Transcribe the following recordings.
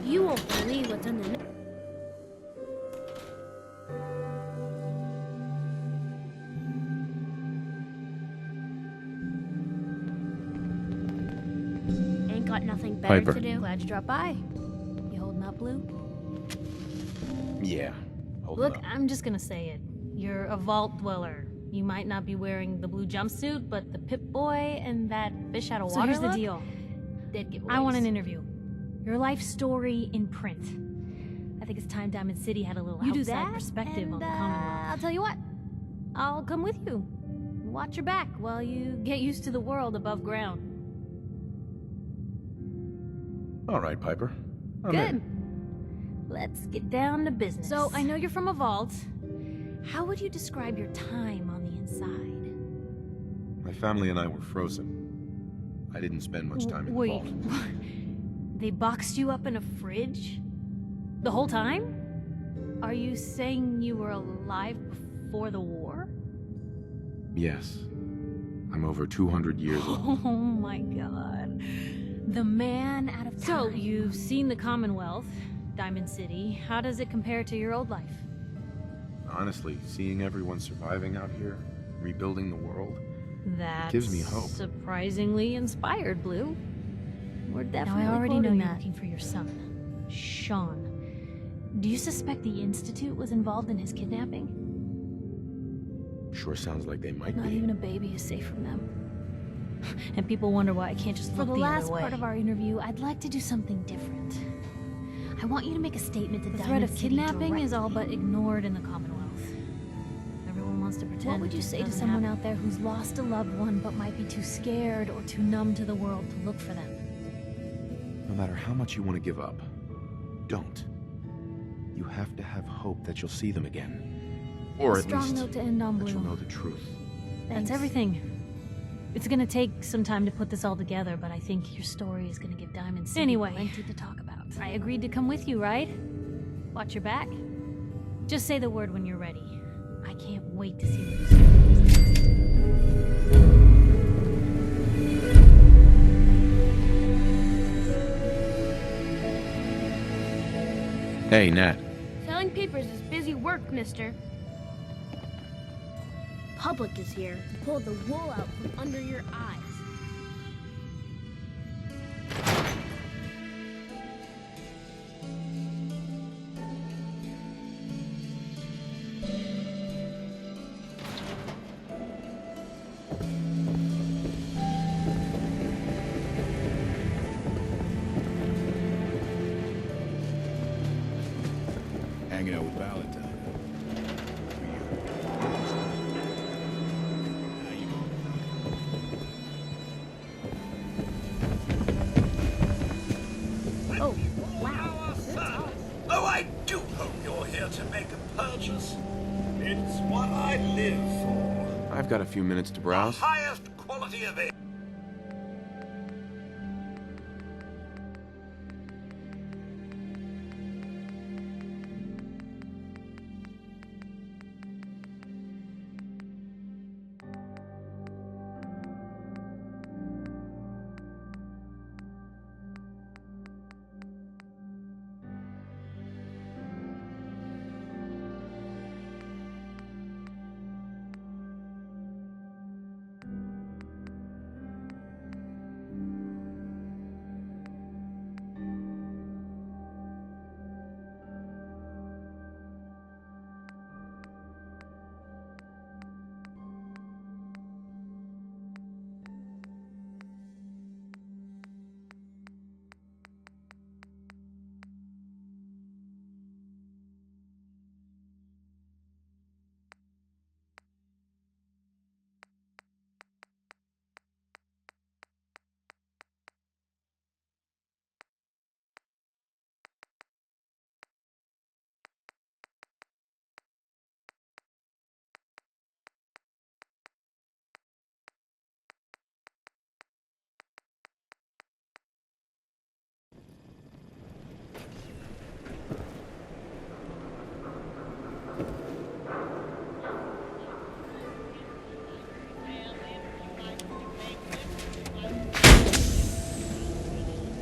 You won't believe what's in the... Ain't got nothing better Piper. to do. Glad you dropped by. You holding up, Blue? Yeah. Look, I'm just gonna say it. You're a vault dweller. You might not be wearing the blue jumpsuit, but the Pip-Boy and that fish out of water So here's the look, deal. Dead giveaways. I want an interview. Your life story in print. I think it's time Diamond City had a little You do outside that, perspective and, on the Commonwealth. I'll tell you what. I'll come with you. Watch your back while you get used to the world above ground. All right, Piper. I'm Good. in. Let's get down to business. So, I know you're from a vault. How would you describe your time on the inside? My family and I were frozen. I didn't spend much time in the vault. They boxed you up in a fridge? The whole time? Are you saying you were alive before the war? Yes. I'm over 200 years old. Oh my god. The man out of time. So, you've seen the Commonwealth, Diamond City. How does it compare to your old life? Honestly, seeing everyone surviving out here, rebuilding the world, That gives me hope. Surprisingly inspired, Blue. We're definitely I already know quoting you're that. Looking for your son, Sean. Do you suspect the Institute was involved in his kidnapping? Sure sounds like they might Not be. even a baby is safe from them. And people wonder why I can't just For look the the last other way. part of our interview, I'd like to do something different. I want you to make a statement to The Diamond threat of City kidnapping is all directly. but ignored in the Commonwealth. Everyone wants to pretend. What would you say to someone out there who's lost a loved one but might be too scared or too numb to the world to look for them? No matter how much you want to give up, don't. You have to have hope that you'll see them again. Or A at strong least note to end on, that Blue. you'll know the truth. Thanks. That's everything. It's gonna take some time to put this all together, but I think your story is gonna give Diamond City plenty to talk about. I agreed to come with you, right? Watch your back. Just say the word when you're ready. I can't wait to see what your story is next. Hey, Nat. Selling papers is busy work, mister. Public is here to pull the wool out from under your eyes. Hanging out with Valentine. I live for? I've got a few minutes to browse. The highest quality of it.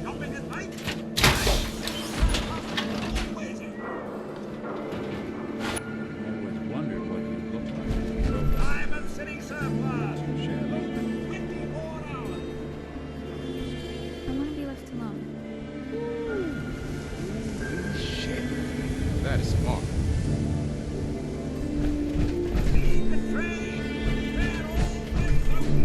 Jumping at night? Always wondered what you look like as you drove by. I'm at city surplus. Share that. 24 hours. I want to be left alone. Shit. That is smart. Leave the train. They're all floating.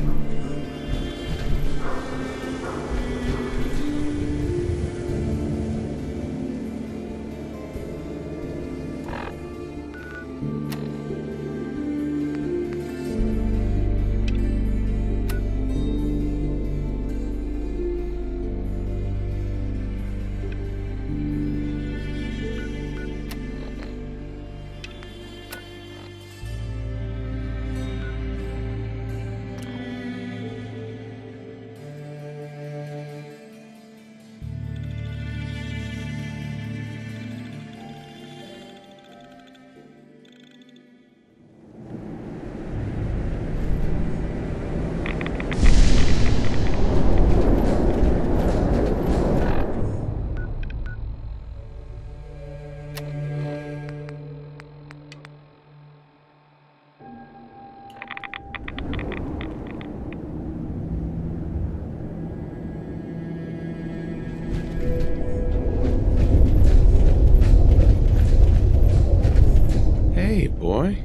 Hey, boy.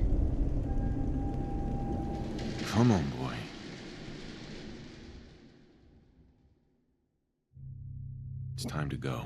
Come on, boy. It's time to go.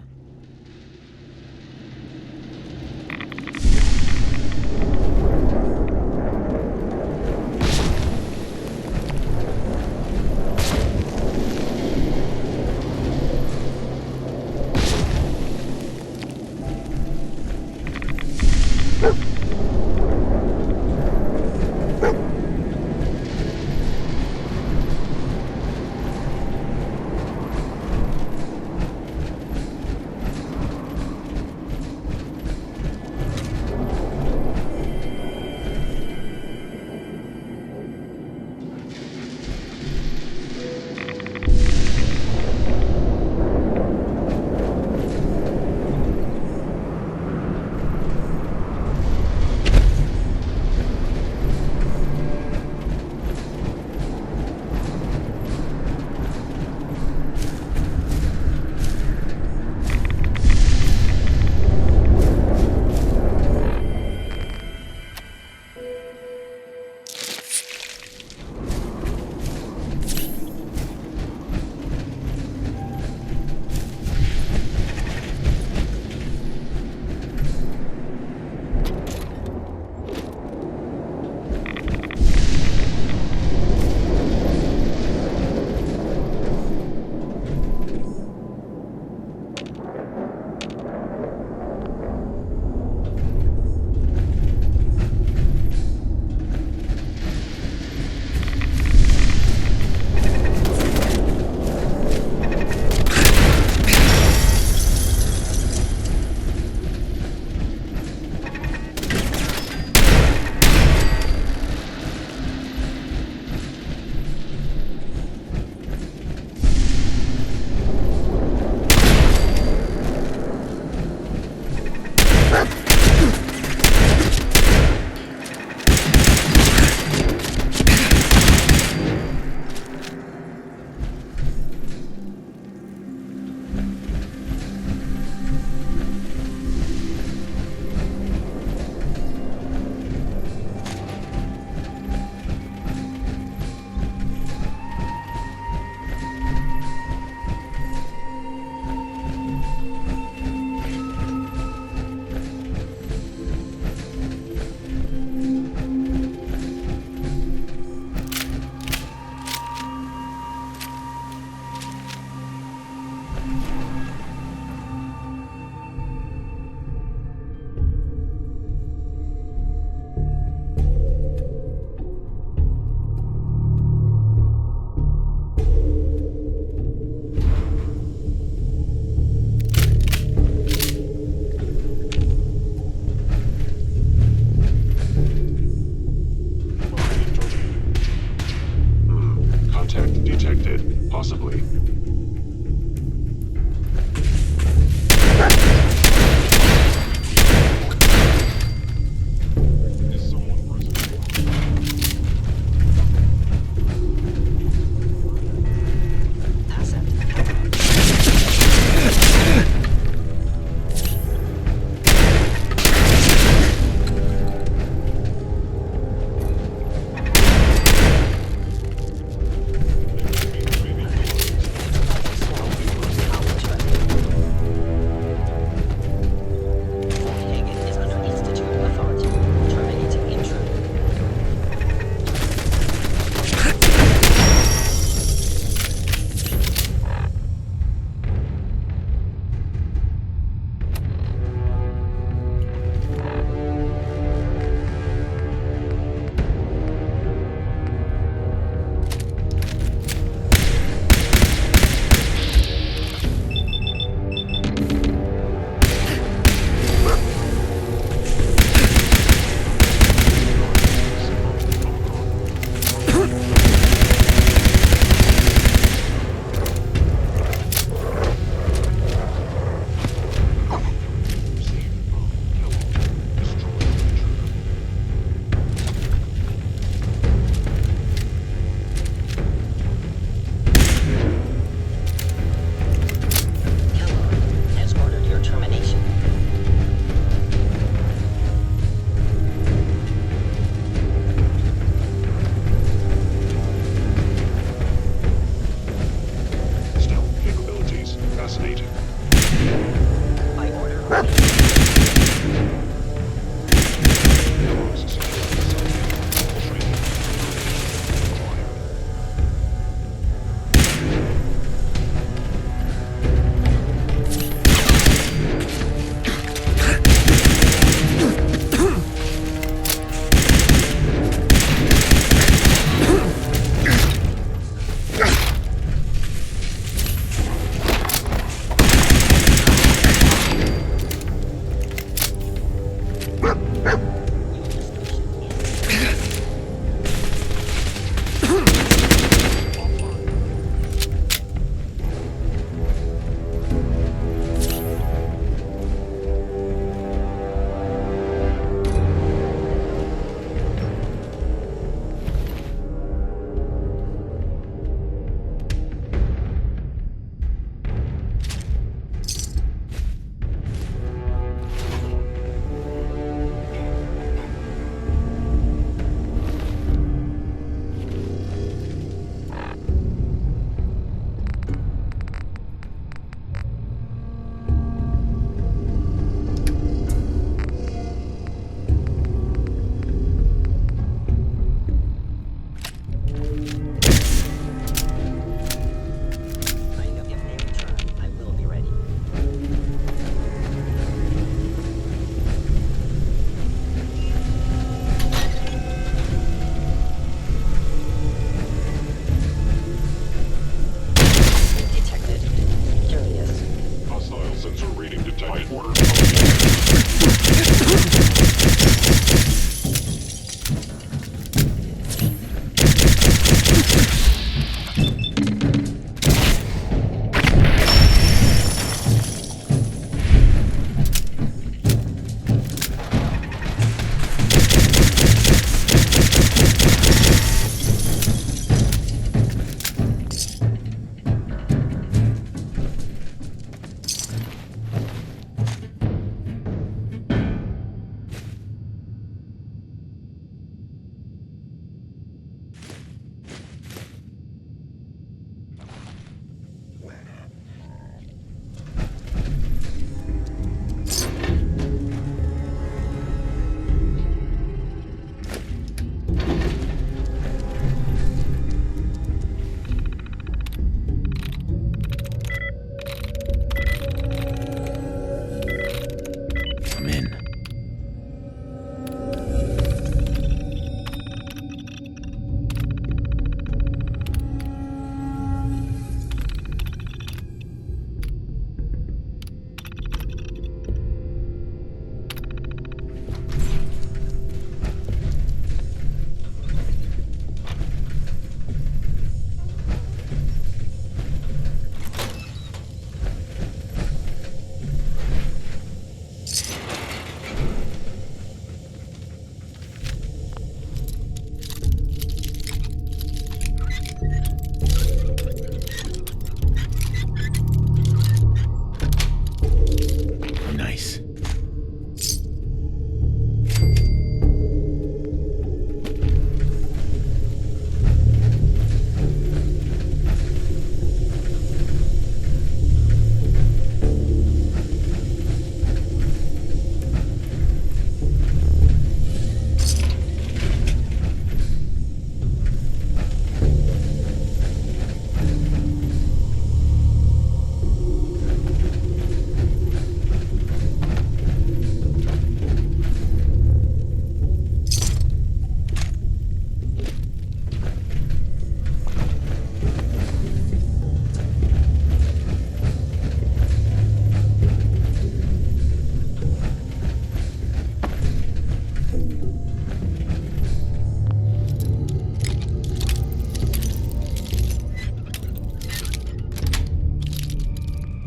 Possibly. Is someone present?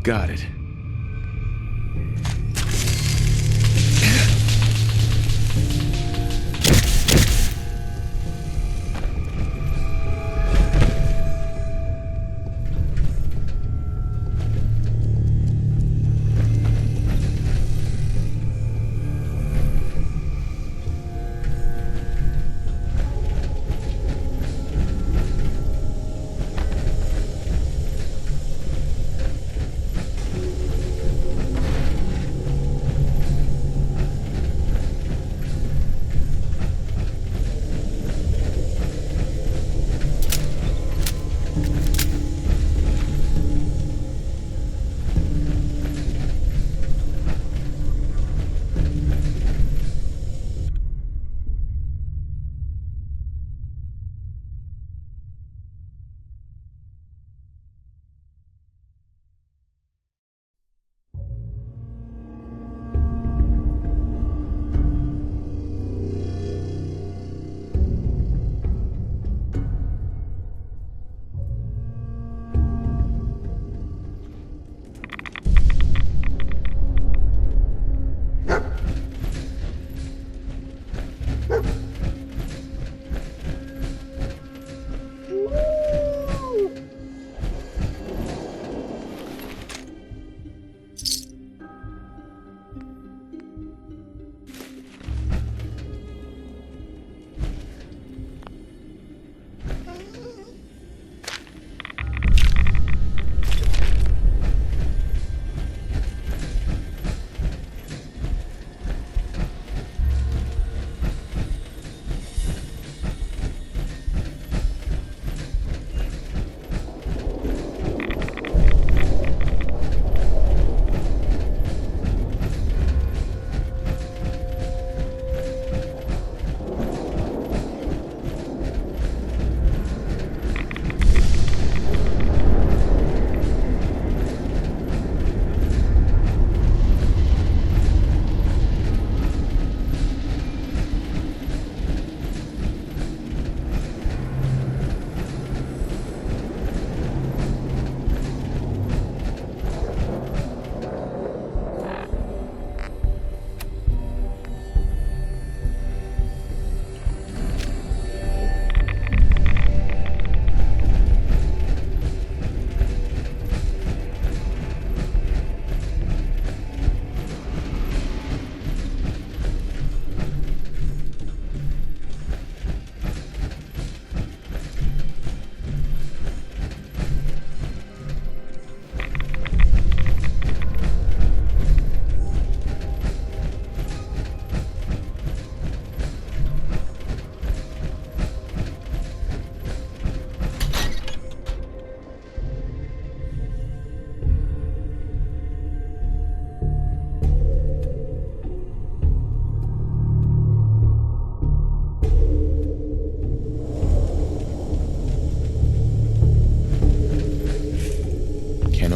Got it.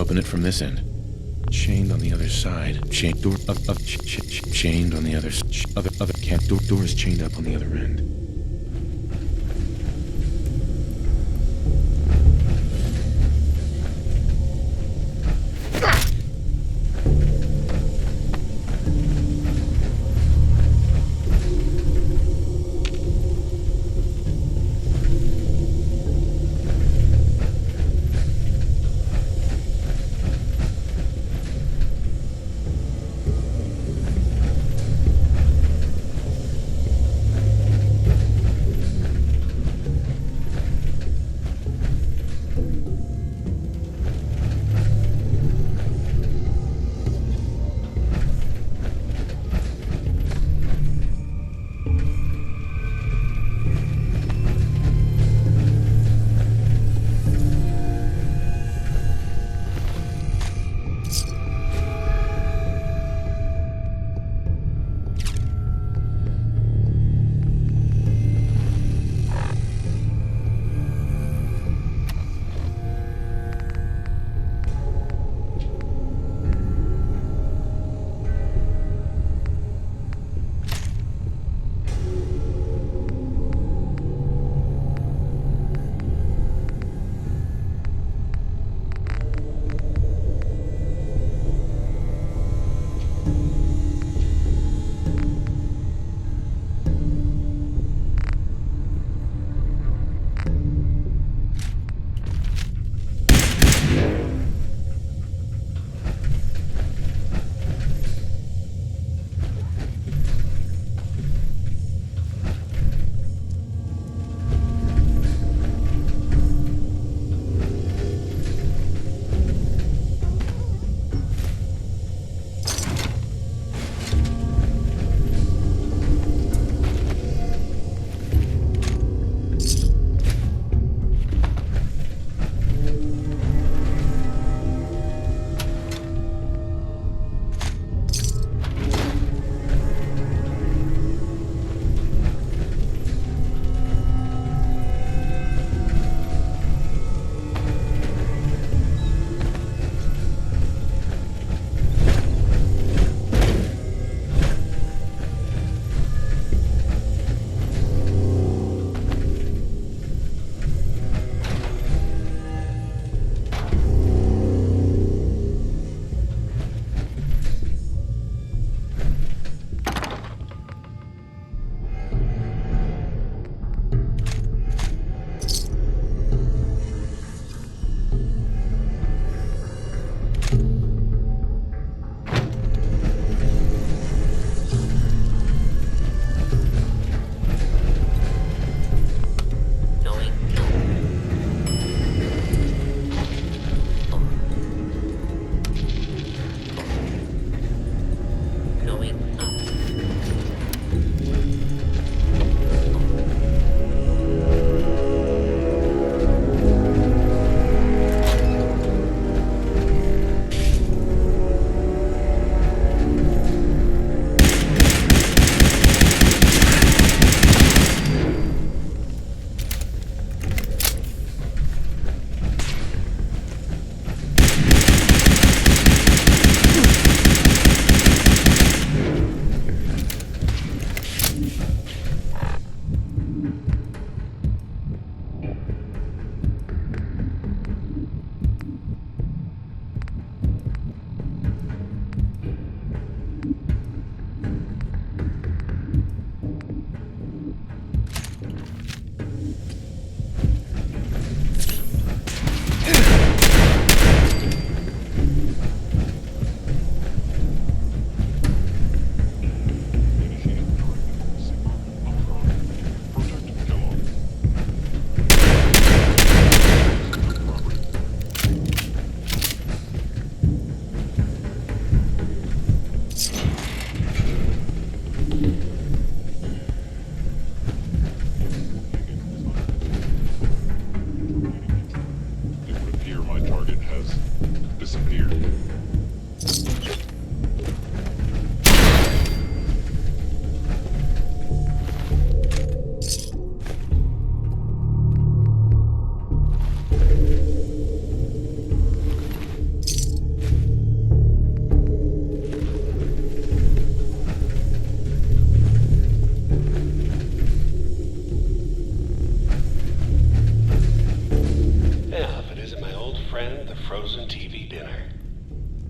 Open it from this end. Chained on the other side. Chained door chained on the other other can't door is chained up on the other end.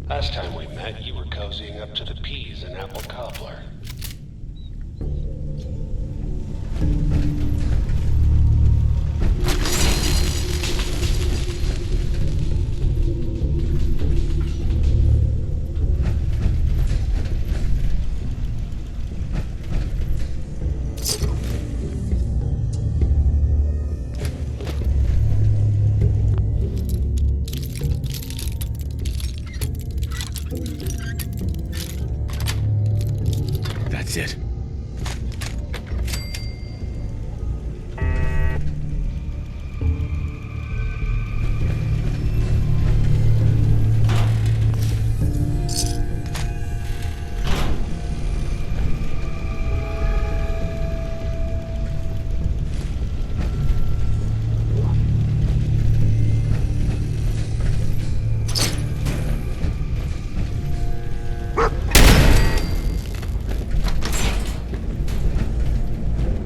Last time we met, you were cozying up to the peas and apple cobbler. That's it.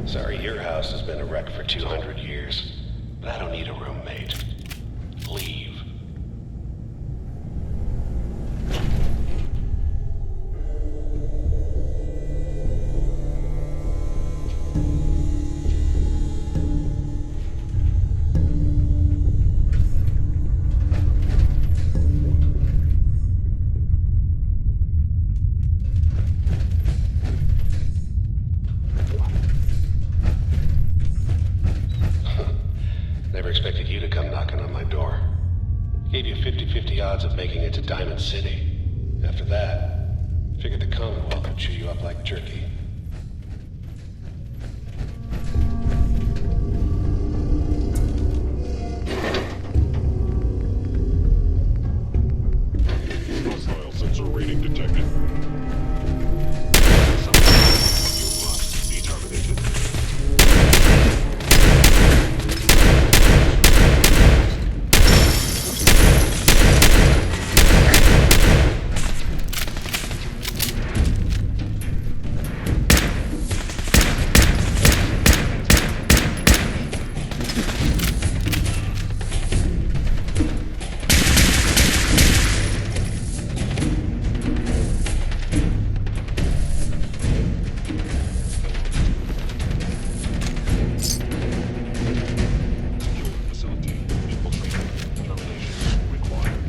Sorry, your house has been a wreck for 200 years, but I don't need a roommate. Leave. Never expected you to come knocking on my door. Gave you 50-50 odds of making it to Diamond City. After that, figured the Commonwealth would chew you up like jerky. Hostile sensor reading detected. You must be terminated. Facility infiltrated. Termination required.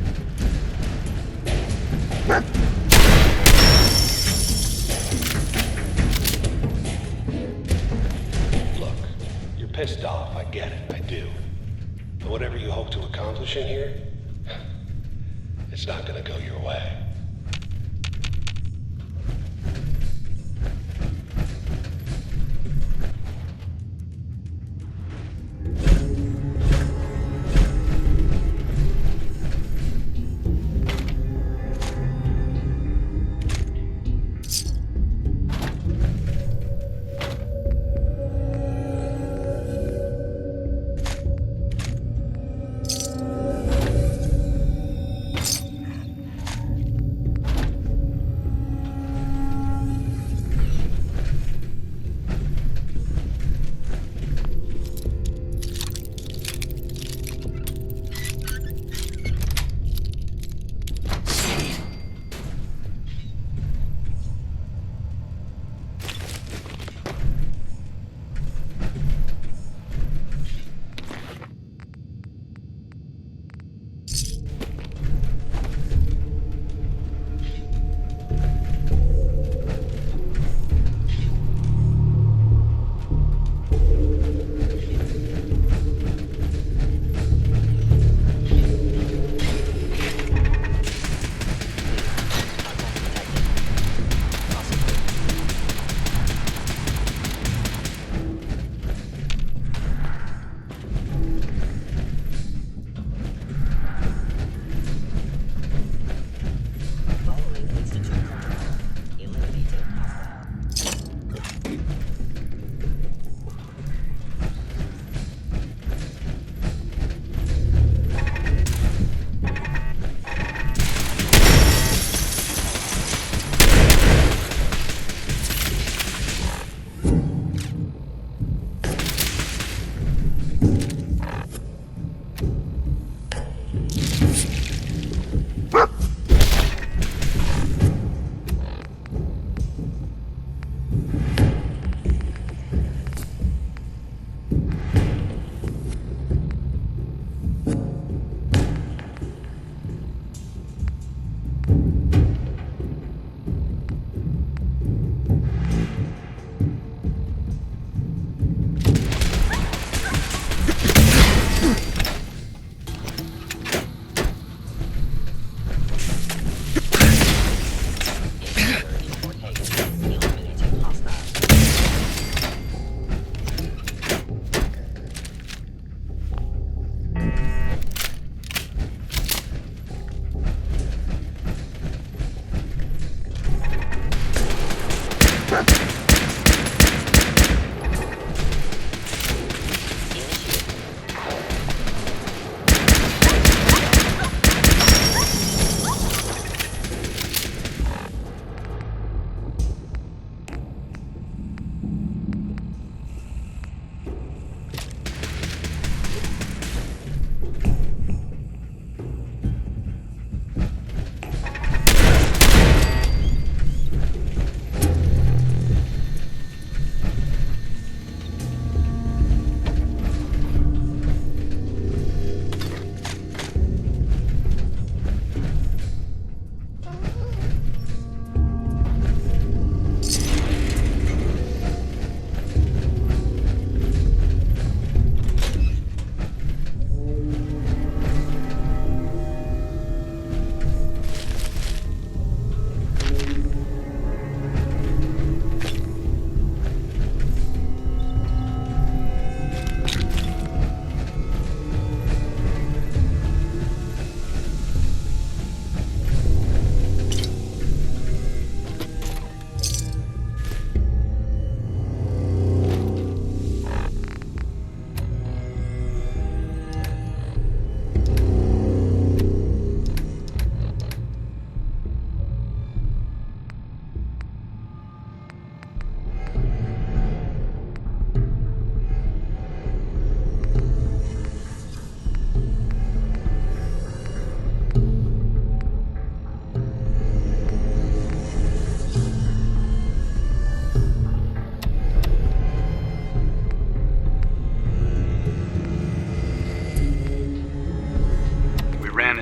Look, you're pissed off, I get it, I do. But whatever you hope to accomplish in here, it's not gonna go your way.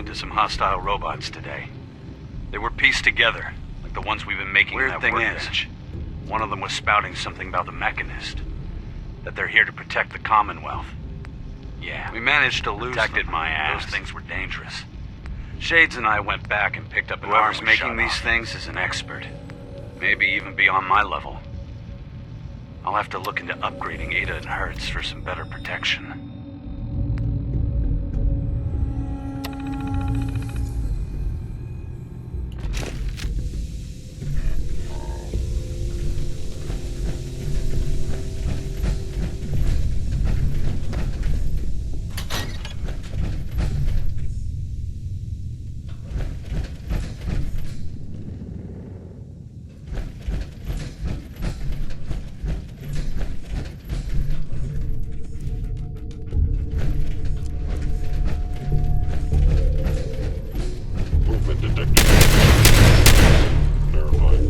into some hostile robots today. They were pieced together, like the ones we've been making. Weird thing is, one of them was spouting something about the Mechanist, that they're here to protect the Commonwealth. Yeah, we managed to lose them. My ass. Those things were dangerous. Shades and I went back and picked up an arm. Whoever's making these things is an expert. Maybe even beyond my level. I'll have to look into upgrading Ada and Hertz for some better protection. Movement detected. Verified.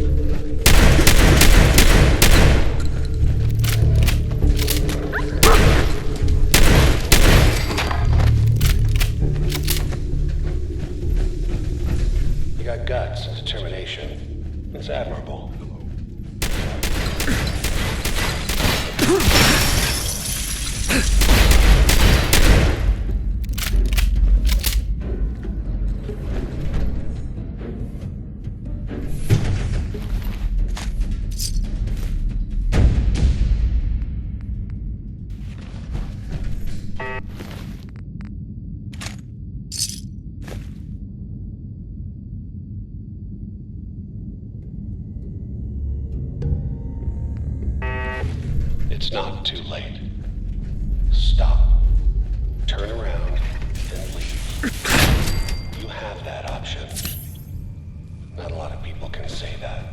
You got guts and determination. It's admirable. It's not too late. Stop. Turn around and leave. You have that option. Not a lot of people can say that.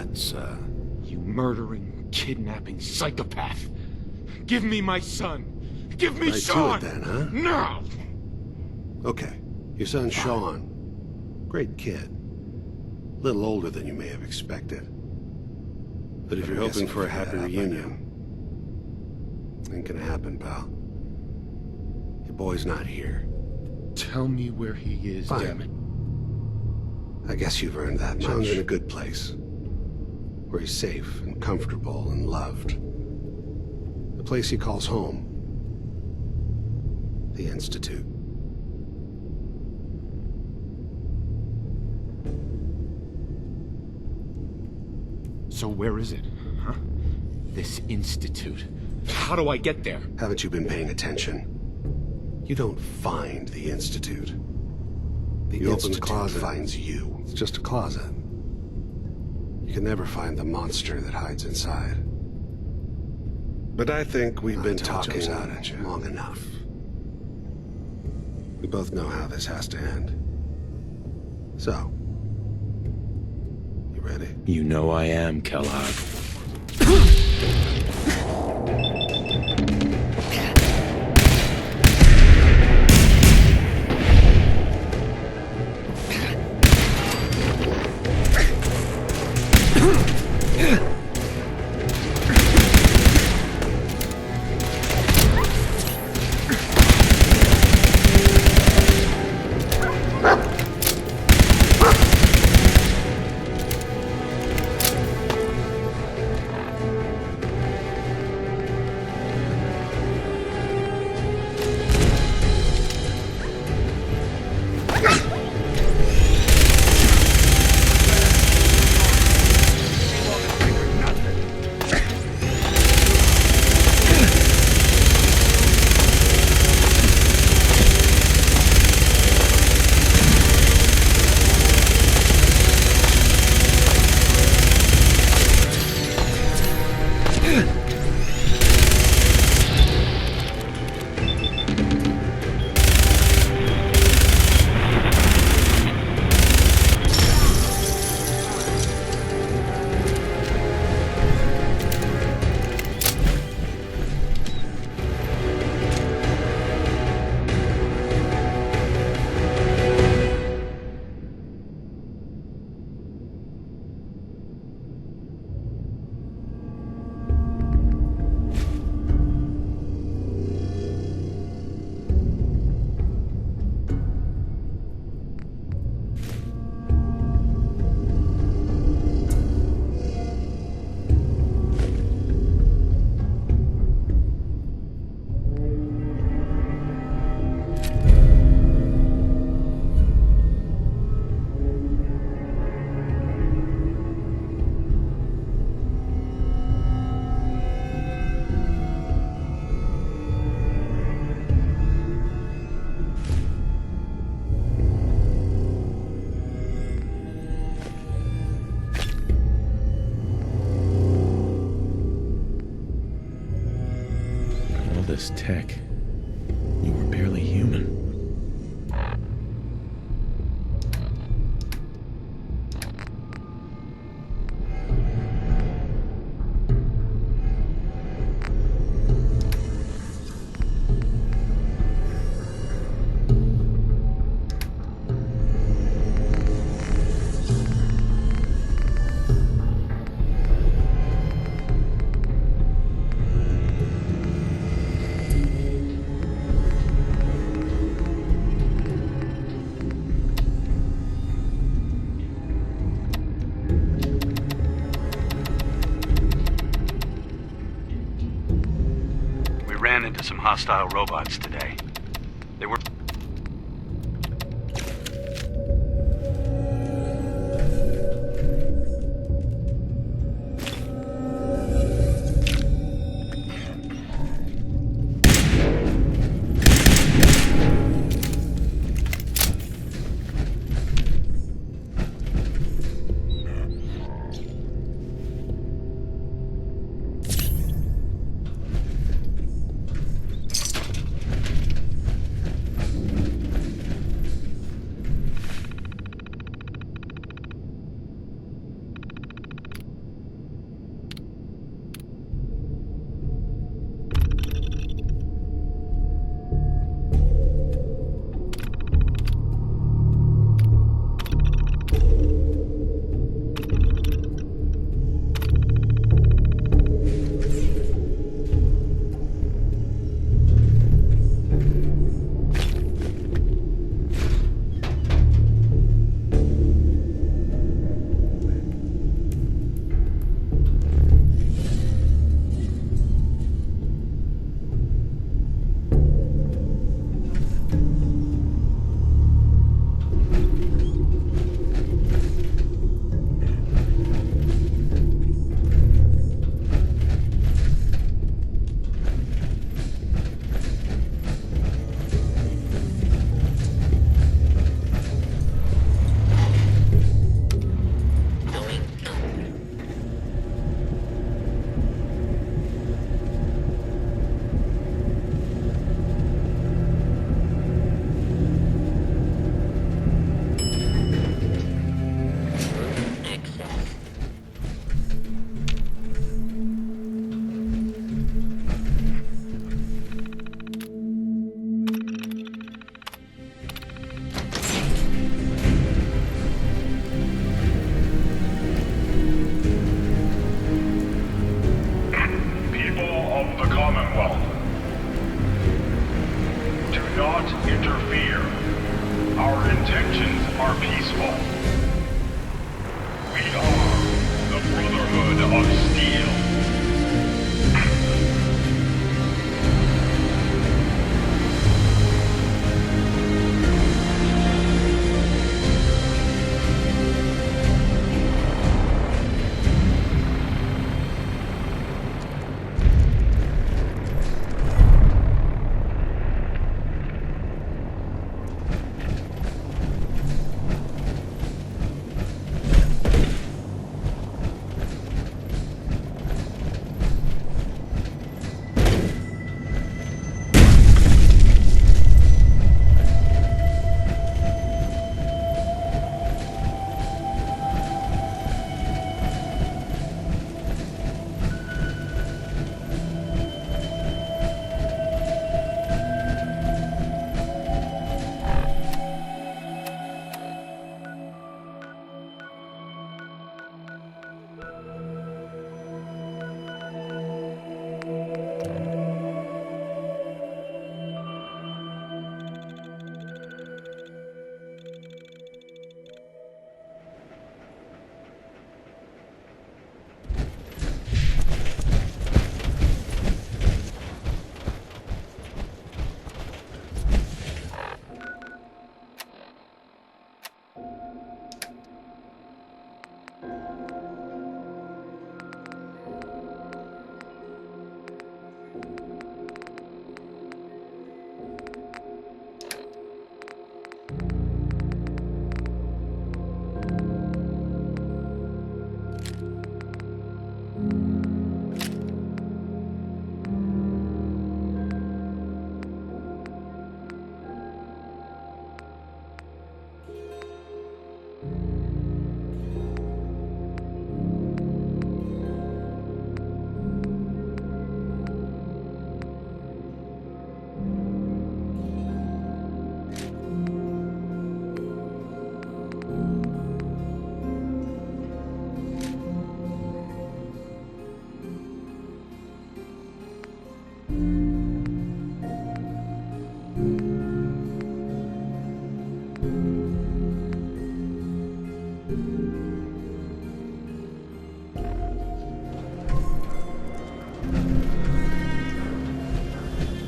nuts, You murdering, kidnapping psychopath! Give me my son! Give me Right to Sean! it then, huh? Now! Okay, your son Sean. Great kid. A little older than you may have expected. But if you're hoping for a happy reunion, ain't gonna happen, pal. Your boy's not here. Tell me where he is, Fine. damn it. I guess you've earned that much. Sean's in a good place. Where he's safe and comfortable and loved. The place he calls home. The Institute. So where is it, huh? This institute. How do I get there? Haven't you been paying attention? You don't find the Institute. You open the closet, finds you. It's just a closet. You can never find the monster that hides inside. But I think we've been talking long enough. We both know how this has to end. So, you ready? You know I am, Kellogg. This tech. You were barely human. Into some hostile robots today. They were... are peaceful. We are the Brotherhood of Steel.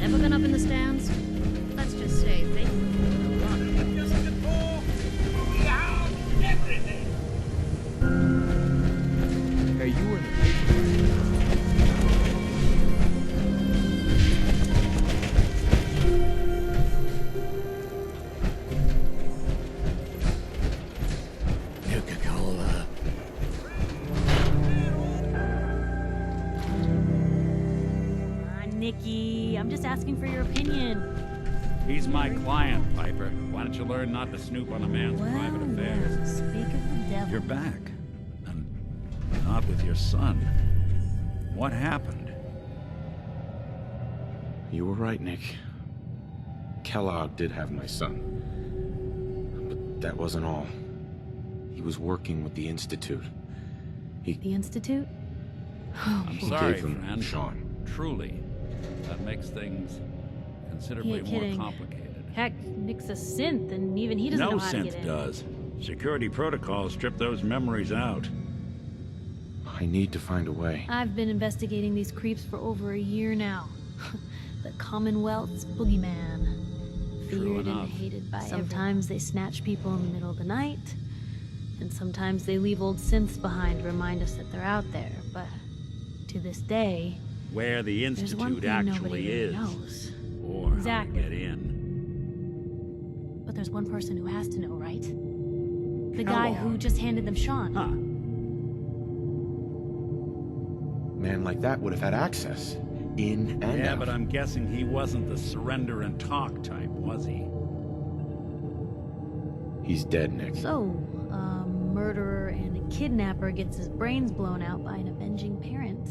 Ever been up in the stands? Let's just say they Just before we have everything. Hey, you were in the paper. Nuka-Cola. Nikki, I'm just asking for your opinion. He's my client, Piper. Why don't you learn not to snoop on a man's private affairs? Well, speak of the devil. You're back. And not with your son. What happened? You were right, Nick. Kellogg did have my son. But that wasn't all. He was working with the Institute. The Institute? I'm He sorry, gave him friend. Sean. Truly. That makes things considerably ain't more kidding. complicated. Heck, Nick's a synth, and even he doesn't No know how to get synth in. does. Security protocols strip those memories out. I need to find a way. I've been investigating these creeps for over a year now. The Commonwealth's boogeyman. True Feared and enough. hated by Sometimes they snatch people in the middle of the night, and sometimes they leave old synths behind to remind us that they're out there. But to this day, Where the there's one Institute thing nobody actually really is. knows. Or Exactly. how to get in. But there's one person who has to know, right? The guy who just handed them Sean. Huh. Man like that would have had access. In and Yeah, out. but I'm guessing he wasn't the surrender and talk type, was he? He's dead, Nick. So, a murderer and a kidnapper gets his brains blown out by an avenging parent.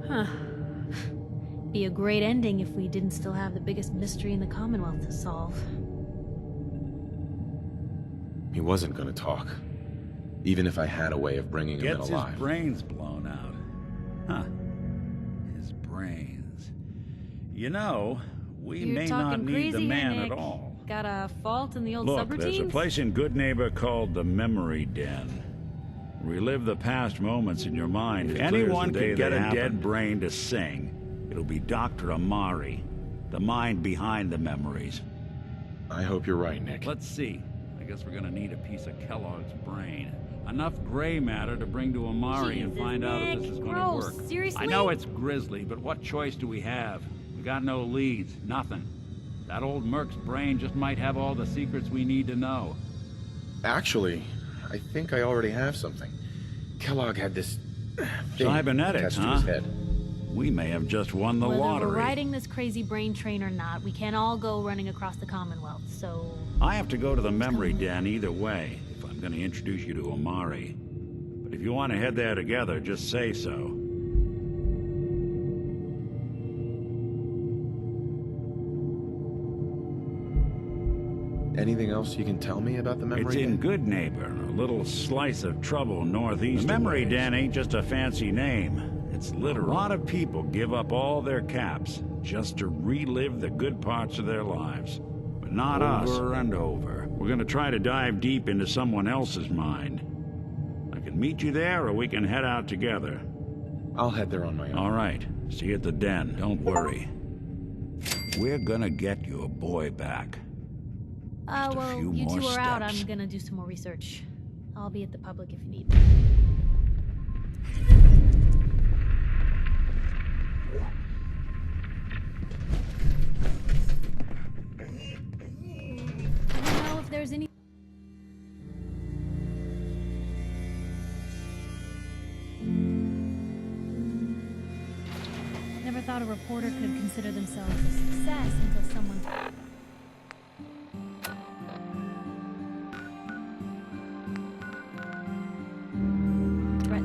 Huh. Be a great ending if we didn't still have the biggest mystery in the Commonwealth to solve. He wasn't gonna talk. Even if I had a way of bringing him in Gets his alive. brains blown out. Huh. His brains. You know, we You're may talking not need the crazy here, man Nick. at all. Got a fault in the old Look, subroutines? there's a place in Good Neighbor called the Memory Den. Relive the past moments in your mind. If anyone can get a dead brain to sing, it'll be Dr. Amari, the mind behind the memories. I hope you're right, Nick. Let's see. I guess we're gonna need a piece of Kellogg's brain. Enough gray matter to bring to Amari and Jesus, find out if Nick, this is gonna gross. work. Seriously? I know it's grisly, but what choice do we have? We got no leads, nothing. That old Merc's brain just might have all the secrets we need to know. Actually, I think I already have something. Kellogg had this thing Cybernetics, attached to huh? his head. We may have just won the Whether lottery. we're riding this crazy brain train or not, we can't all go running across the Commonwealth, so... I have to go to the memory den either way if I'm going to introduce you to Amari. But if you want to head there together, just say so. Anything else you can tell me about the memory? It's in Den? Good Neighbor, a little slice of trouble northeast. The memory den ain't just a fancy name. It's literal. A lot of people give up all their caps just to relive the good parts of their lives. But not us. Over and over. We're gonna try to dive deep into someone else's mind. I can meet you there, or we can head out together. I'll head there on my own. All right. See you at the den. Don't worry. We're gonna get your boy back. Just a well, few you more two are out. steps. I'm gonna do some more research. I'll be at the public if you need. I don't know if there's any... Never thought a reporter could consider themselves a success until someone... Threat.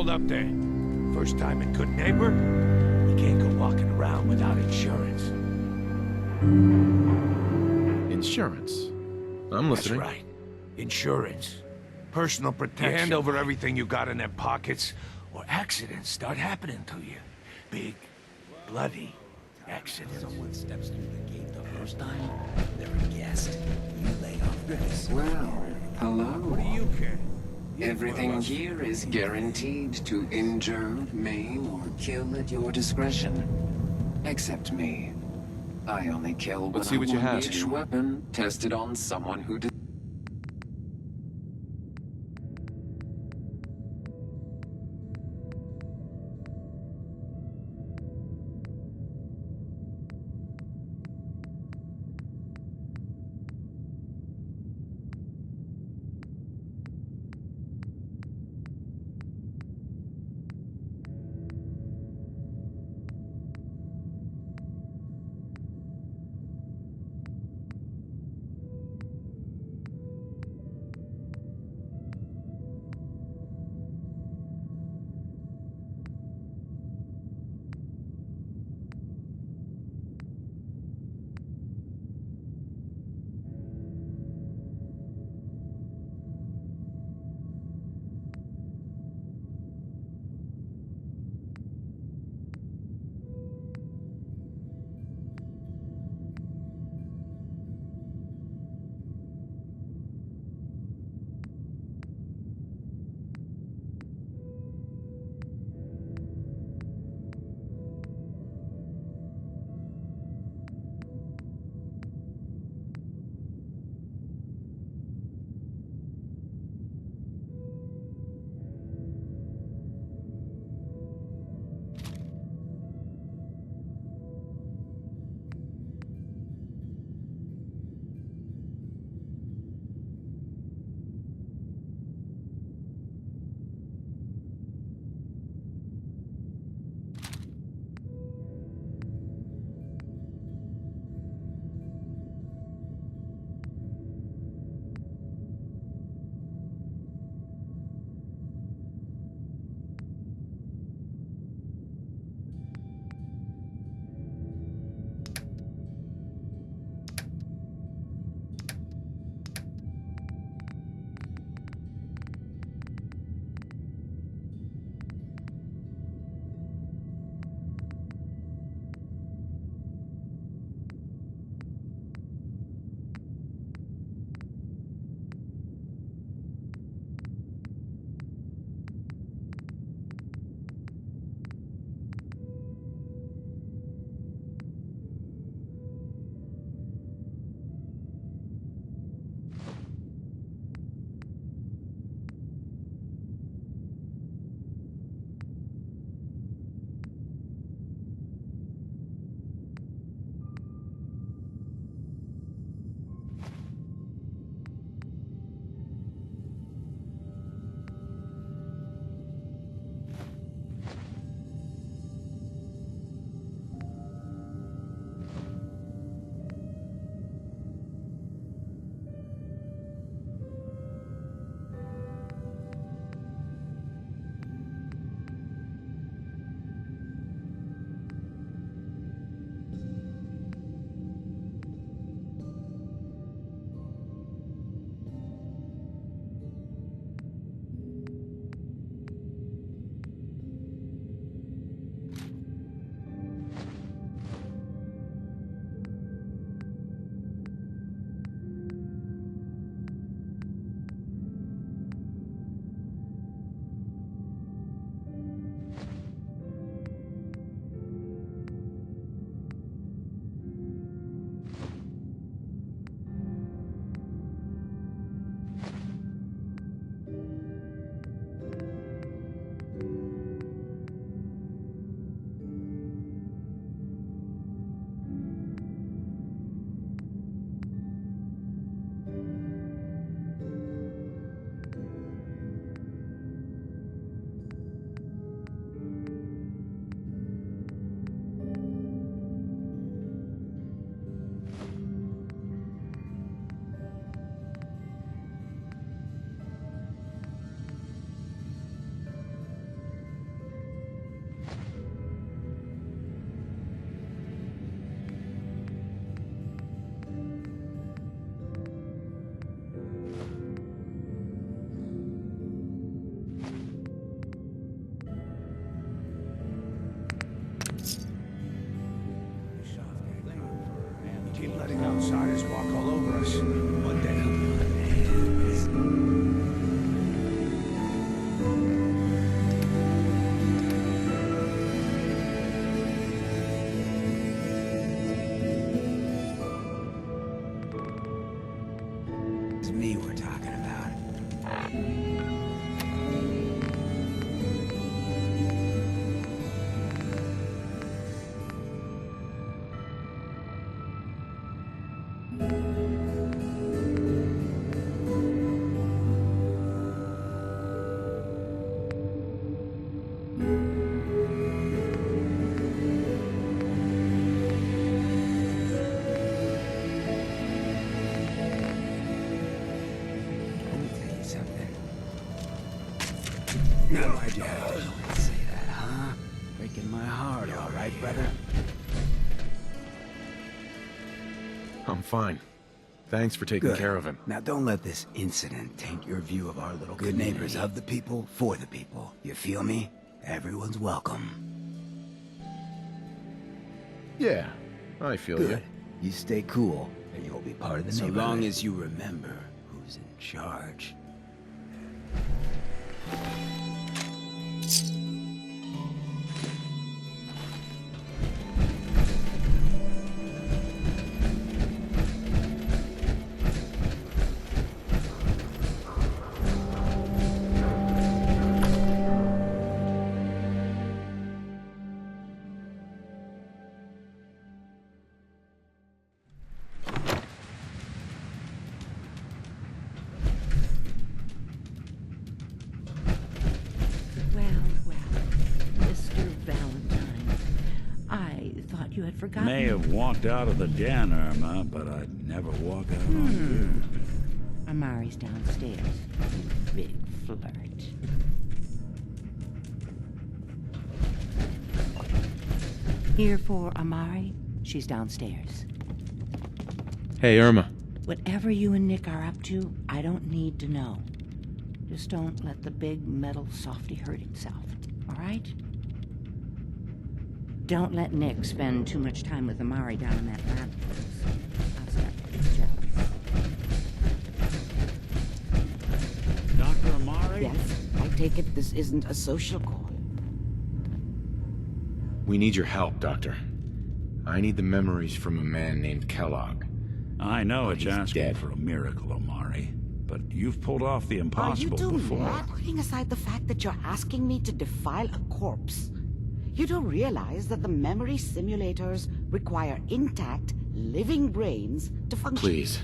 hold up there. First time in Good Neighbor, you can't go walking around without insurance. Insurance. I'm listening. That's right. Insurance. Personal protection. You hand over everything you got in their pockets, or accidents start happening to you. Big, bloody accidents. Someone steps through the gate the first time, they're a guest. You lay off this. Well, hello. What do you care? Everything here is guaranteed to injure, maim, or kill at your discretion. Except me. I only kill when Let's see what you have. each weapon tested on someone who did. Outsiders walk all over us. One day. It's me we're talking about. Let me tell you something. Now why'd you have to say that, huh? Breaking my heart, all right, brother? I'm fine. Thanks for taking Good. care of him. Now don't let this incident taint your view of our little good neighbors of the people, for the people. You feel me? Everyone's welcome. Yeah, I feel Good. you. You stay cool, and you'll be part of the neighborhood. So long as you remember who's in charge. You had forgotten. May have walked out of the den, Irma, but I'd never walk out on you. Amari's downstairs. You big flirt. Here for Amari. She's downstairs. Hey, Irma. Whatever you and Nick are up to, I don't need to know. Just don't let the big metal softy hurt himself, all right? Don't let Nick spend too much time with Amari down in that lab. I'll start getting jealous. Dr. Amari? Yes, I take it this isn't a social call. We need your help, Doctor. I need the memories from a man named Kellogg. I know it's He's asking dead. for a miracle, Amari, but you've pulled off the impossible before. Putting aside the fact that you're asking me to defile a corpse, you don't realize that the memory simulators require intact, living brains to function. Please.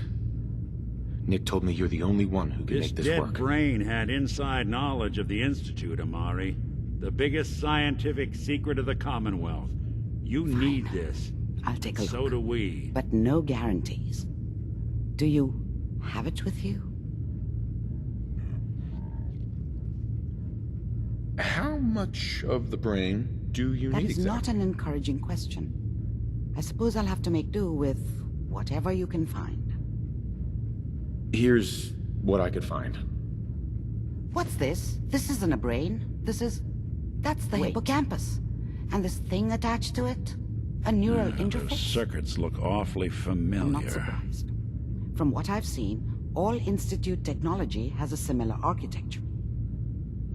Nick told me you're the only one who can make this dead work. brain had inside knowledge of the Institute, Amari. The biggest scientific secret of the Commonwealth. You need this. I'll take a look. So do we. But no guarantees. Do you have it with you? How much of the brain do you That need is not an encouraging question. I suppose I'll have to make do with whatever you can find. Here's what I could find. What's this? This isn't a brain. That's the hippocampus. And this thing attached to it? A neural Those interface? circuits look awfully familiar. I'm not surprised. From what I've seen, all Institute technology has a similar architecture.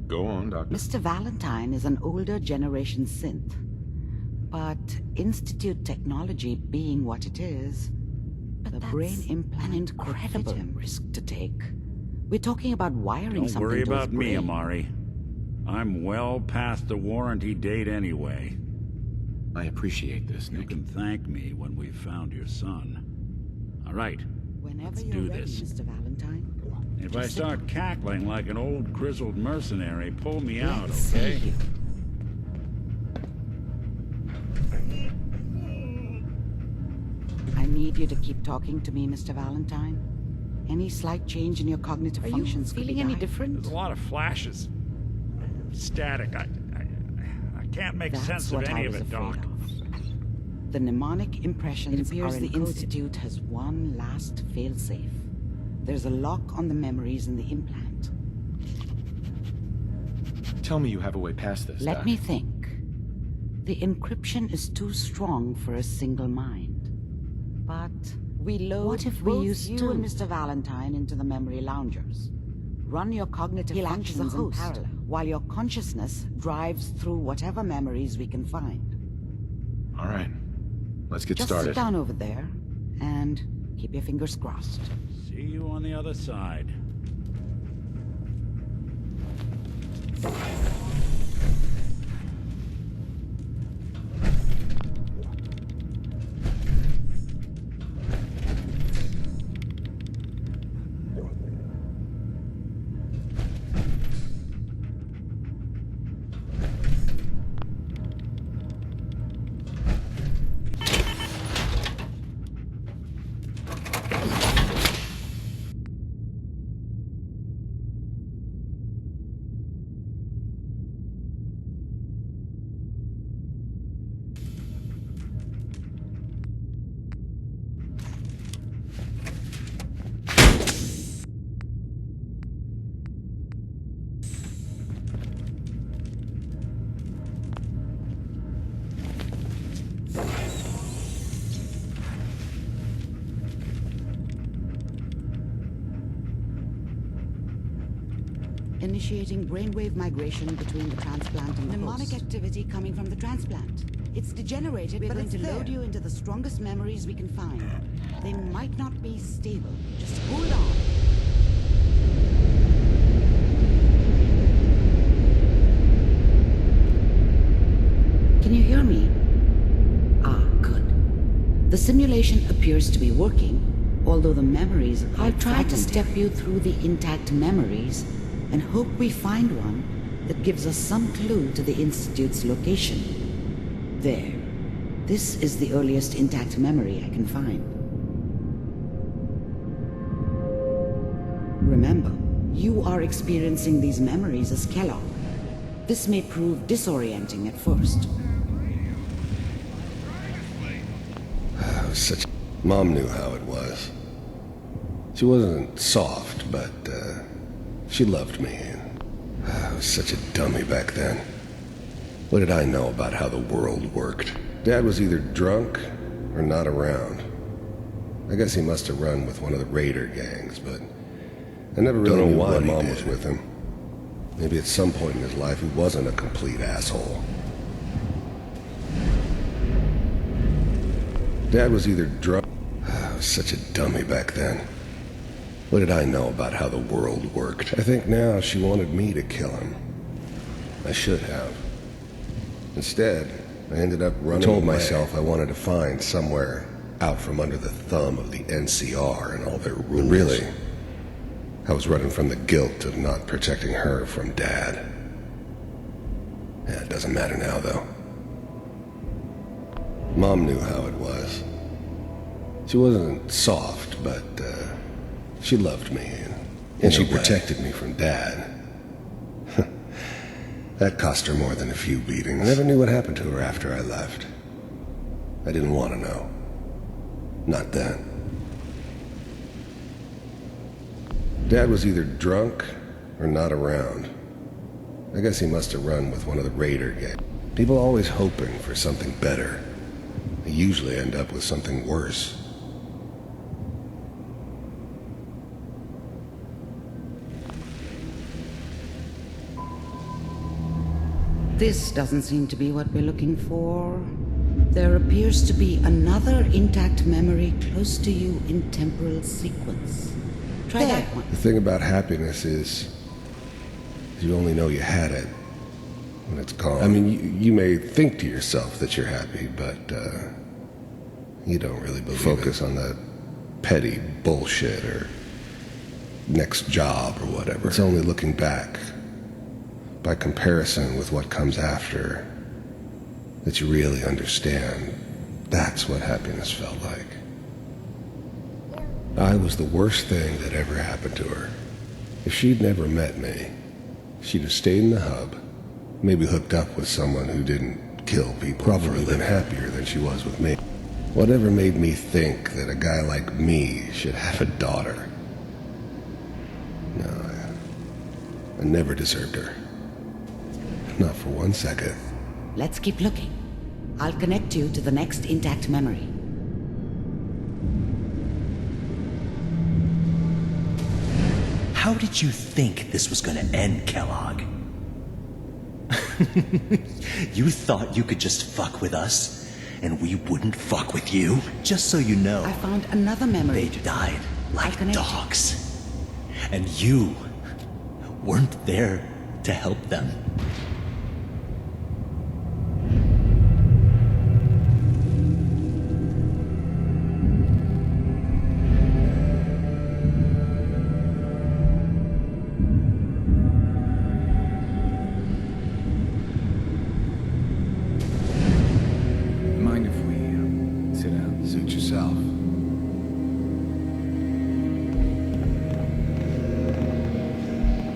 Go on, Doctor. Mr. Valentine is an older generation synth. But Institute technology being what it is, the brain implant an incredible risk to take. We're talking about wiring Don't something worry to his about me, brain. Amari. I'm well past the warranty date anyway. I appreciate this, You Nick. can thank me when we've found your son. All right, Whenever let's you're do ready, this. Mr. Valentine. If I start cackling like an old grizzled mercenary, pull me out, Let's okay? see you. I need you to keep talking to me, Mr. Valentine. Any slight change in your cognitive functions could be feeling any dire. There's a lot of flashes. Static. I can't make That's sense of what any I of was it, Doc. afraid of. The mnemonic impressions appears are the encoded. Institute has one last failsafe. There's a lock on the memories in the implant. Tell me you have a way past this, Let Doc. me think. The encryption is too strong for a single mind. But We load What if we both used you to? and Mr. Valentine into the memory loungers. Run your cognitive functions in parallel, while your consciousness drives through whatever memories we can find. All right. Let's get Just started. sit down over there and keep your fingers crossed. See you on the other side. Initiating brainwave migration between the transplant and the mnemonic activity coming from the transplant. It's degenerated, but it's there. Load you into the strongest memories we can find. They might not be stable. Just hold on. Can you hear me? Ah, good. The simulation appears to be working, although the memories are I'll try to step you through the intact memories and hope we find one that gives us some clue to the Institute's location. There. This is the earliest intact memory I can find. Remember, you are experiencing these memories as Kellogg. This may prove disorienting at first. Such... Mom knew how it was. She wasn't soft, but, she loved me. I was such a dummy back then. What did I know about how the world worked? Dad was either drunk or not around. I guess he must have run with one of the raider gangs, but I never really knew why Mom was with him. Maybe at some point in his life he wasn't a complete asshole. Dad was either drunk... I was such a dummy back then. What did I know about how the world worked? I think now she wanted me to kill him. I should have. Instead, I ended up running. I told myself I wanted to find somewhere out from under the thumb of the NCR and all their rules. But really, I was running from the guilt of not protecting her from Dad. Yeah, it doesn't matter now, though. Mom knew how it was. She wasn't soft, but, she loved me, and she protected me from Dad. That cost her more than a few beatings. I never knew what happened to her after I left. I didn't want to know. Not then. Dad was either drunk or not around. I guess he must have run with one of the raider gangs. People always hoping for something better. They usually end up with something worse. This doesn't seem to be what we're looking for. There appears to be another intact memory close to you in temporal sequence. Try that one. The thing about happiness is you only know you had it when it's gone. I mean, you may think to yourself that you're happy, but you don't really believe Focus on that petty bullshit or next job or whatever. It's only looking back, by comparison with what comes after, that you really understand. That's what happiness felt like. I was the worst thing that ever happened to her. If she'd never met me, she'd have stayed in the hub, maybe hooked up with someone who didn't kill people, probably been happier than she was with me. Whatever made me think that a guy like me should have a daughter? No, I never deserved her. Not for 1 second. Let's keep looking. I'll connect you to the next intact memory. How did you think this was gonna end, Kellogg? You thought you could just fuck with us, and we wouldn't fuck with you? Just so you know, I found another memory. they died like dogs. And you weren't there to help them. Mind if we sit down? Suit yourself.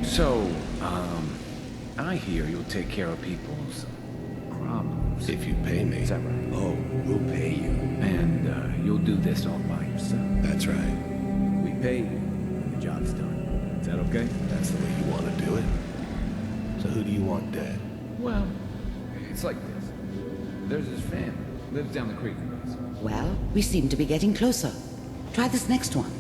So, I hear you'll take care of people's problems. If you pay me. Is that right? Oh, we'll pay you. And you'll do this all by yourself. That's right. We pay you, and the job's done. Is that okay? That's the way you want to do it. So who do you want dead? Well, it's like this. There's this family. Lives down the creek. Well, we seem to be getting closer. Try this next one.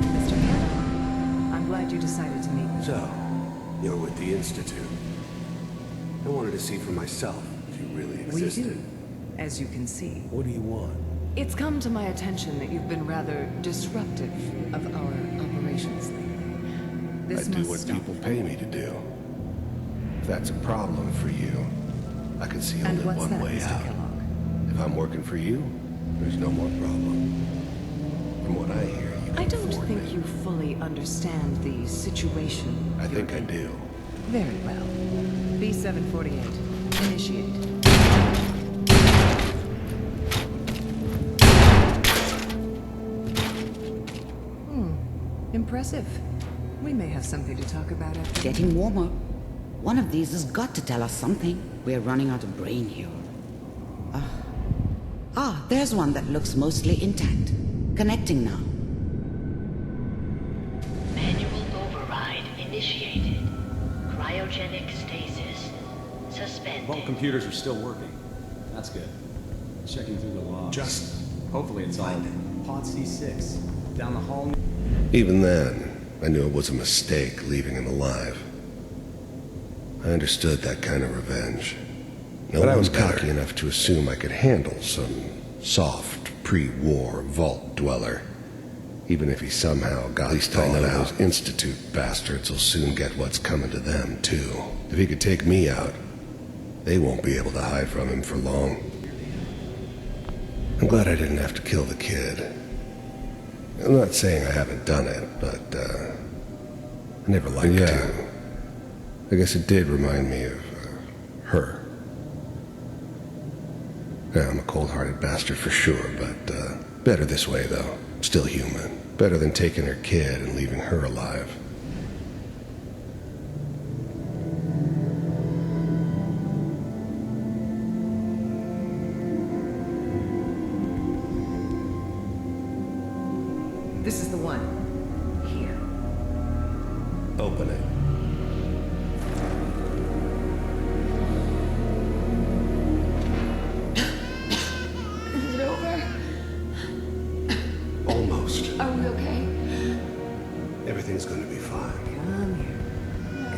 Mr. Kellogg, I'm glad you decided to meet me. So, you're with the Institute. I wanted to see for myself if you really We existed. do, as you can see. What do you want? It's come to my attention that you've been rather disruptive of our operations lately. This I do must what stop. people pay me to do. If that's a problem for you, I can see And only what's one that, way Mr. out. Kellogg? If I'm working for you, there's no more problem. From what I hear, you I can don't afford think me. you fully understand the situation. I think I do. Very well. B-748. Initiate. Impressive. We may have something to talk about after. Getting warmer. One of these has got to tell us something. We're running out of brain here. There's one that looks mostly intact. Connecting now. Manual override initiated. Cryogenic stasis suspended. Vault computers are still working. That's good. Checking through the logs. Hopefully it's all Pod C6 down the hall. Even then, I knew it was a mistake leaving him alive. I understood that kind of revenge. No one was cocky enough to assume I could handle some soft, pre-war vault dweller. Even if he somehow got thought out. Those Institute bastards will soon get what's coming to them, too. If he could take me out, they won't be able to hide from him for long. I'm glad I didn't have to kill the kid. I'm not saying I haven't done it, but, I never liked to. I guess it did remind me of, her. Yeah, I'm a cold-hearted bastard for sure, but, better this way, though. Still human. Better than taking her kid and leaving her alive. This is the one. Here. Open it. Is it over? Almost. Are we okay? Everything's gonna be fine. Come here.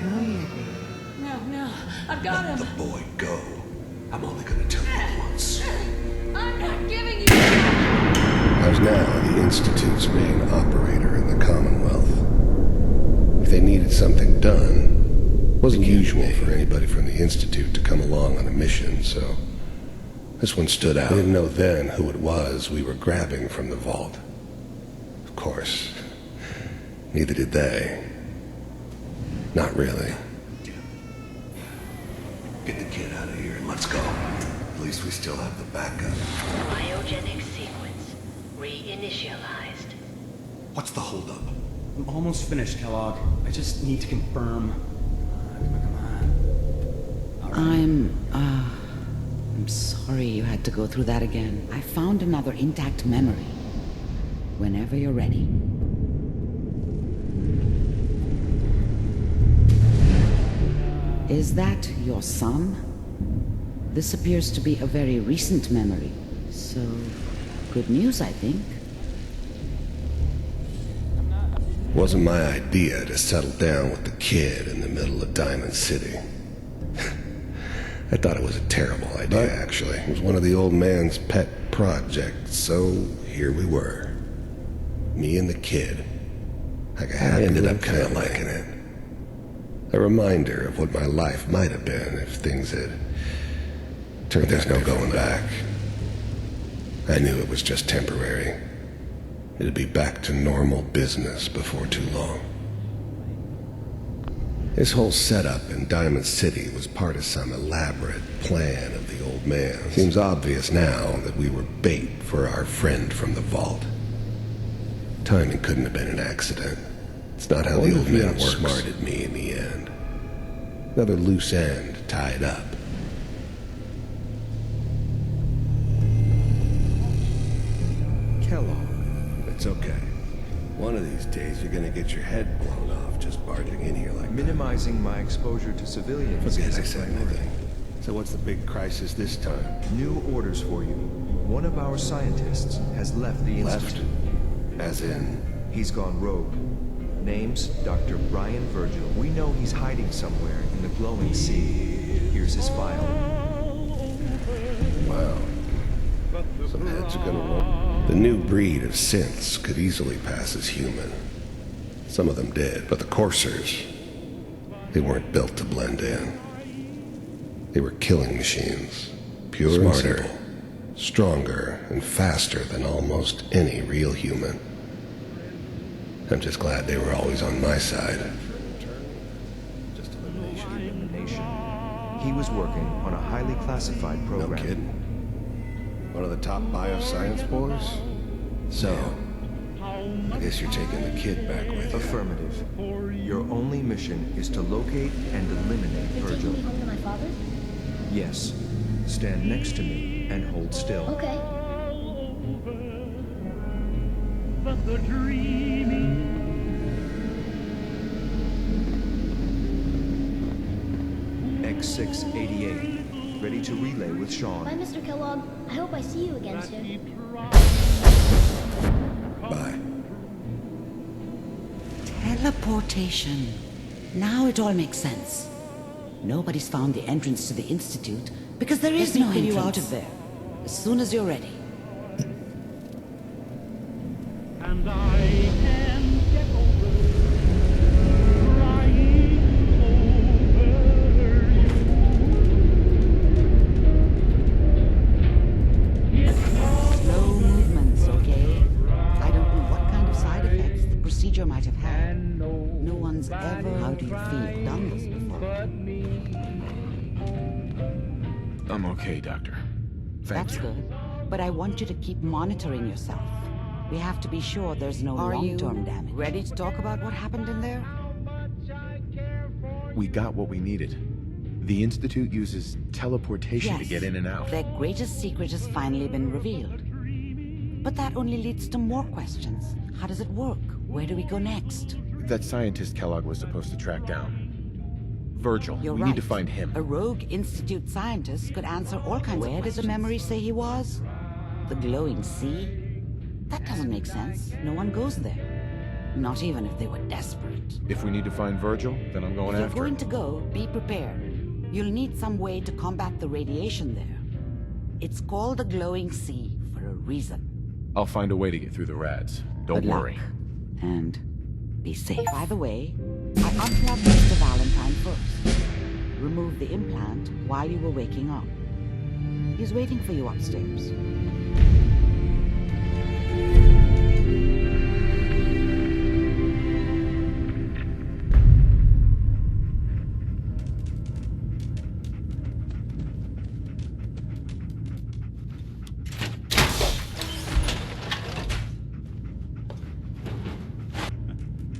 Come here. No, I've got him. Let the boy go. I'm only gonna tell you once. I'm not giving you. I was now the Institute's main operator in the Commonwealth. If they needed something done, it wasn't usual for anybody from the Institute to come along on a mission, so this one stood out. I didn't know then who it was we were grabbing from the vault. Of course, neither did they. Not really. Get the kid out of here and let's go. At least we still have the backup. Cryogenic sequence reinitialized. What's the holdup? I'm almost finished, Kellogg. I just need to confirm. I'm sorry you had to go through that again. I found another intact memory. Whenever you're ready. Is that your son? This appears to be a very recent memory, so good news, I think. Wasn't my idea to settle down with the kid in the middle of Diamond City. I thought it was a terrible idea, actually. It was one of the old man's pet projects, so here we were. Me and the kid. I ended up kind of liking it. A reminder of what my life might have been if things had turned. There's no going back. I knew it was just temporary. It'd be back to normal business before too long. This whole setup in Diamond City was part of some elaborate plan of the old man. Seems obvious now that we were bait for our friend from the vault. Timing couldn't have been an accident. It's not how the old man outsmarted me in the end. Another loose end tied up. Kellogg. It's okay. One of these days, you're gonna get your head blown off just barging in here like Minimizing my exposure to civilians. Forget I said anything. So what's the big crisis this time? New orders for you. One of our scientists has left the Institute. As in? He's gone rogue. Name's Dr. Brian Virgil. We know he's hiding somewhere in the glowing sea. Here's his file. Wow. Some heads are gonna roll. The new breed of synths could easily pass as human. Some of them did, but the coursers, they weren't built to blend in. They were killing machines. Pure smarter, stronger, and faster than almost any real human. I'm just glad they were always on my side. Just elimination. He was working on a highly classified program. No kidding. One of the top bioscience boys? So, I guess you're taking the kid back with you. Affirmative. Your only mission is to locate and eliminate Virgil. Taking me home to my father? Yes. Stand next to me and hold still. Okay. X688. Ready to relay with Sean. Bye, Mr. Kellogg. I hope I see you again soon. Bye. Teleportation. Now it all makes sense. Nobody's found the entrance to the Institute because there is no entrance. Let me get you out of there as soon as you're ready. And I can get over crying over you. Slow movements, okay? I don't know what kind of side effects the procedure might have had. No one's ever, how do you feel, done this before. I'm okay, Doctor. Thank you. That's good. But I want you to keep monitoring yourself. We have to be sure there's no long-term damage. Ready to talk about what happened in there? We got what we needed. The Institute uses teleportation to get in and out. Their greatest secret has finally been revealed. But that only leads to more questions. How does it work? Where do we go next? That scientist Kellogg was supposed to track down. Virgil. You're we right. need to find him. A rogue Institute scientist could answer all kinds of questions. Where did the memory say he was? The glowing sea? That doesn't make sense. No one goes there. Not even if they were desperate. If we need to find Virgil, then I'm going after him. If you're going to go, be prepared. You'll need some way to combat the radiation there. It's called the glowing sea for a reason. I'll find a way to get through the rads. Don't worry. And be safe. By the way, I unplugged Mr. Valentine first. Removed the implant while you were waking up. He's waiting for you upstairs.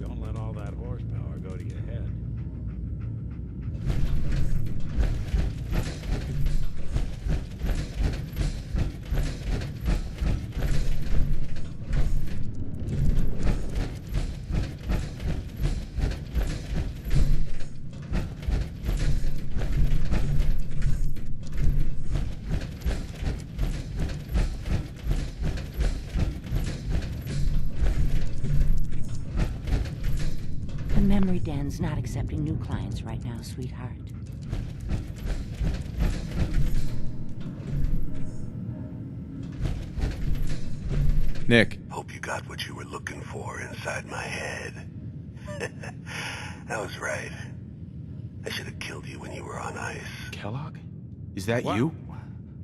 Don't let all that horsepower go to your head. Dan's not accepting new clients right now, sweetheart. Nick. Hope you got what you were looking for inside my head. I was right. I should have killed you when you were on ice. Kellogg? Is that What? you?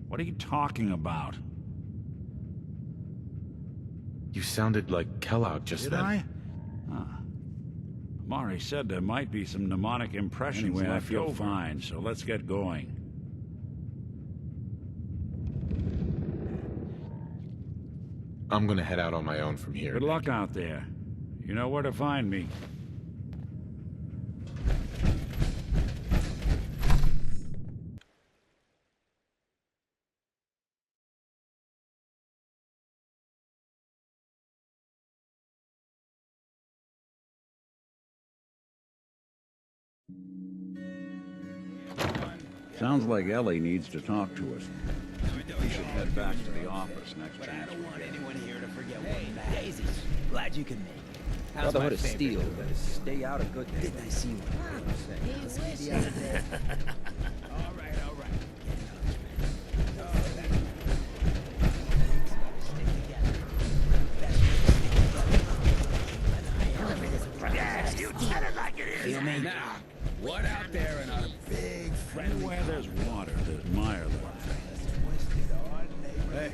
What are you talking about? You sounded like Kellogg just Did then. I? Huh. Mari said there might be some mnemonic impressions Anyway, I left feel over. Fine, so let's get going. I'm gonna head out on my own from here. Good luck out there. You know where to find me. Sounds like Ellie needs to talk to us. We should head back to the office next chance we get. Anyone here to forget what Daisy, glad you can make it. How's Brotherhood my of favorite Steel, doing? but stay out of good. Didn't I see you? All right. Yeah, you tell it like it is. Feel me? Now, what out there in our big friendly... Anywhere there's water, there's Mirelurk. Hey.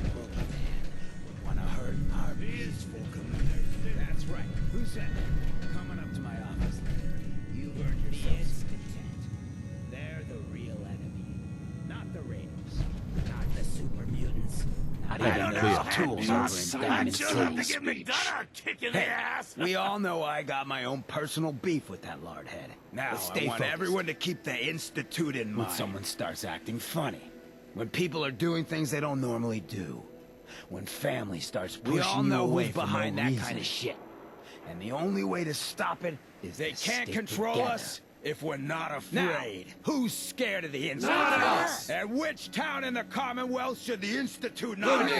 Wanna hurt our peaceful community. That's right. Who said that? Coming up to my office later. You earned yourself discontent. They're the real enemy. Not the Raiders. Not the super mutants. Not even those tools over in Diamond City. We all know I got my own personal beef with that lard head. Now, But stay I want focused. everyone to keep the Institute in mind. When someone starts acting funny. When people are doing things they don't normally do. When family starts pushing We all you know away who's for behind no that reason. kind of shit. And the only way to stop it is They to can't stick control together. us if we're not Now, afraid. who's scared of the Institute? None of us. And which town in the Commonwealth should the Institute not follow?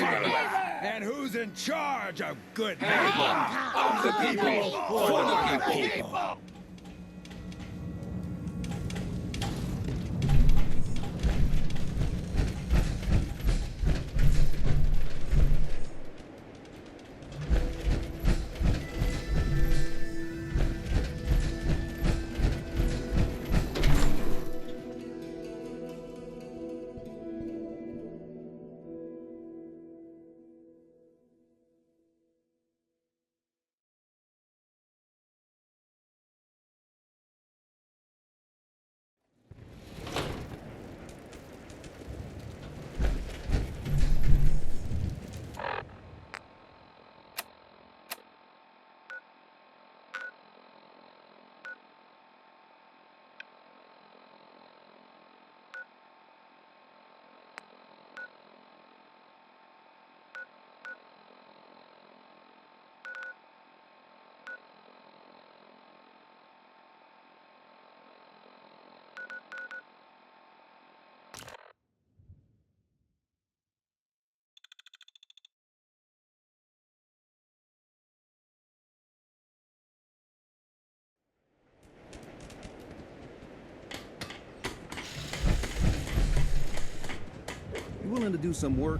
And who's in charge of good people? Of the people, for the people. You willing to do some work?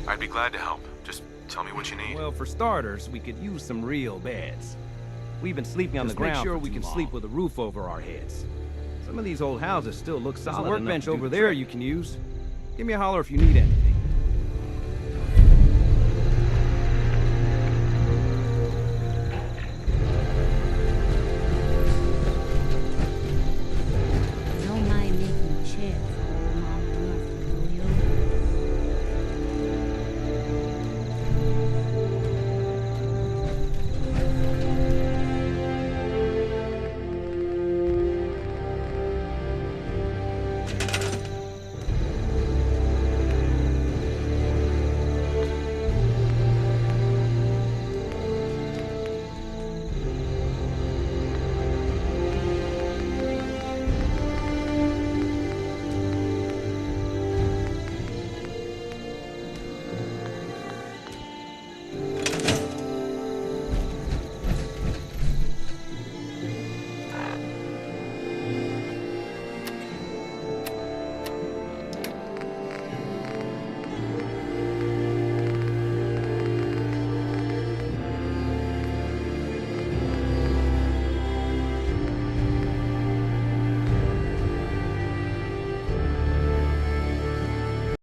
I'd be glad to help. Just tell me what you need. Well, for starters, we could use some real beds. We've been sleeping on the ground. make sure for we too can long. sleep with a roof over our heads. Some of these old houses still look solid. There's a There's a workbench enough to do over the there trick. you can use. Give me a holler if you need anything.